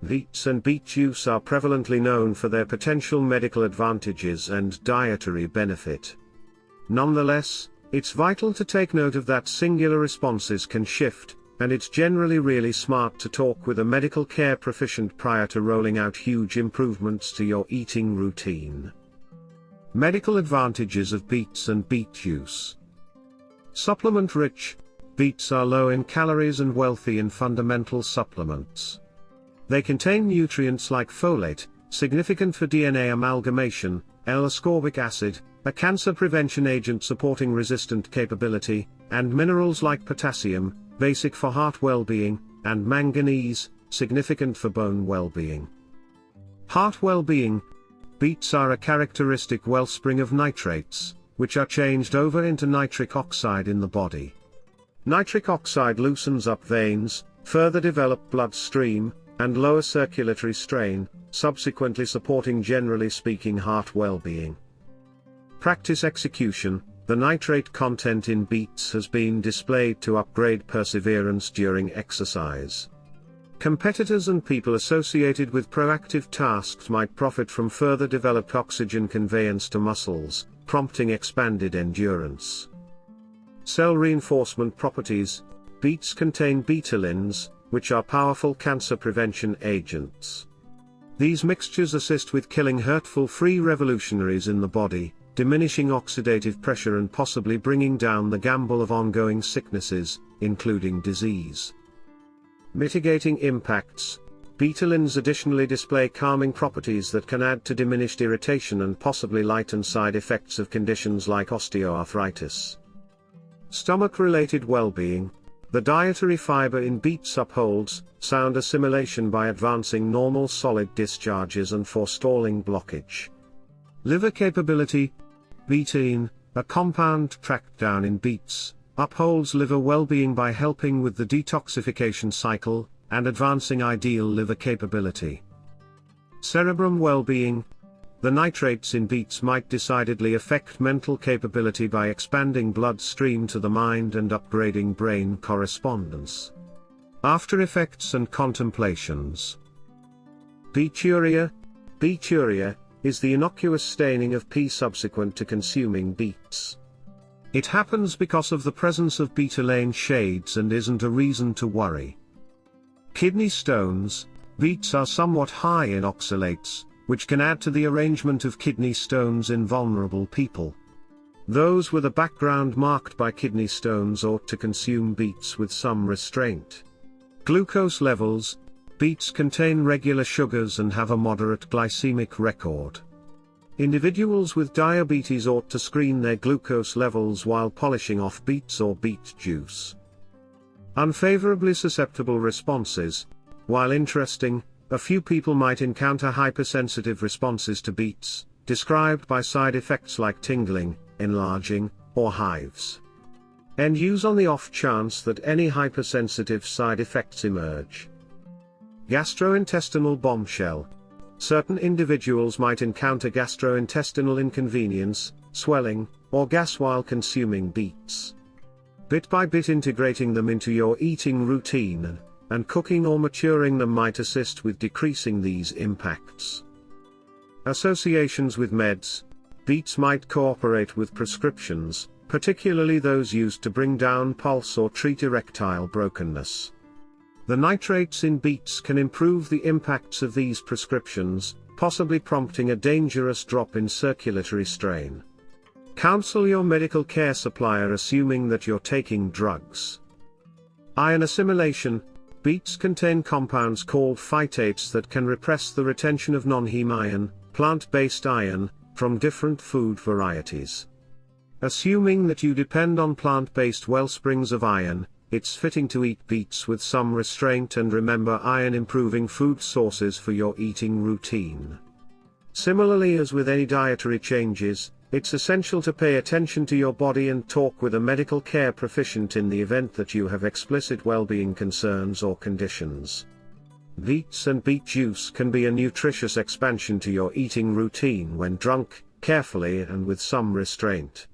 Beets and beet juice are prevalently known for their potential medical advantages and dietary benefit. Nonetheless, it's vital to take note of that singular responses can shift, and it's generally really smart to talk with a medical care proficient prior to rolling out huge improvements to your eating routine. Medical advantages of beets and beet juice. Supplement-rich, beets are low in calories and wealthy in fundamental supplements. They contain nutrients like folate, significant for DNA amalgamation, L-ascorbic acid, a cancer prevention agent supporting resistant capability, and minerals like potassium, basic for heart well-being, and manganese, significant for bone well-being. Heart well-being. Beets are a characteristic wellspring of nitrates, which are changed over into nitric oxide in the body. Nitric oxide loosens up veins, further develop bloodstream, and lower circulatory strain, subsequently supporting generally speaking heart well-being. Practice execution. The nitrate content in beets has been displayed to upgrade perseverance during exercise. Competitors and people associated with proactive tasks might profit from further developed oxygen conveyance to muscles, prompting expanded endurance. Cell reinforcement properties. Beets contain betalains, which are powerful cancer prevention agents. These mixtures assist with killing hurtful free revolutionaries in the body, diminishing oxidative pressure and possibly bringing down the gamble of ongoing sicknesses, including disease. Mitigating impacts. Betalains additionally display calming properties that can add to diminished irritation and possibly lighten side effects of conditions like osteoarthritis. Stomach-related well-being. The dietary fiber in beets upholds sound assimilation by advancing normal solid discharges and forestalling blockage. Liver capability. Betaine, a compound tracked down in beets, upholds liver well-being by helping with the detoxification cycle and advancing ideal liver capability. Cerebrum well-being. The nitrates in beets might decidedly affect mental capability by expanding bloodstream to the mind and upgrading brain correspondence. After effects and contemplations. Beeturia. Beeturia is the innocuous staining of pea subsequent to consuming beets. It happens because of the presence of betalain shades and isn't a reason to worry. Kidney stones. Beets are somewhat high in oxalates, which can add to the arrangement of kidney stones in vulnerable people. Those with a background marked by kidney stones ought to consume beets with some restraint. Glucose levels. Beets contain regular sugars and have a moderate glycemic record. Individuals with diabetes ought to screen their glucose levels while polishing off beets or beet juice. Unfavorably susceptible responses. While interesting, a few people might encounter hypersensitive responses to beets, described by side effects like tingling, enlarging, or hives. And use on the off chance that any hypersensitive side effects emerge. Gastrointestinal bombshell. Certain individuals might encounter gastrointestinal inconvenience, swelling, or gas while consuming beets. Bit by bit integrating them into your eating routine, and cooking or maturing them might assist with decreasing these impacts. Associations with meds. Beets might cooperate with prescriptions, particularly those used to bring down pulse or treat erectile brokenness. The nitrates in beets can improve the impacts of these prescriptions, possibly prompting a dangerous drop in circulatory strain. Counsel your medical care supplier assuming that you're taking drugs. Iron assimilation. Beets contain compounds called phytates that can repress the retention of non-heme iron, plant-based iron, from different food varieties. Assuming that you depend on plant-based wellsprings of iron, it's fitting to eat beets with some restraint and remember iron-improving food sources for your eating routine. Similarly as with any dietary changes, it's essential to pay attention to your body and talk with a medical care proficient in the event that you have explicit well-being concerns or conditions. Beets and beet juice can be a nutritious expansion to your eating routine when drunk, carefully and with some restraint.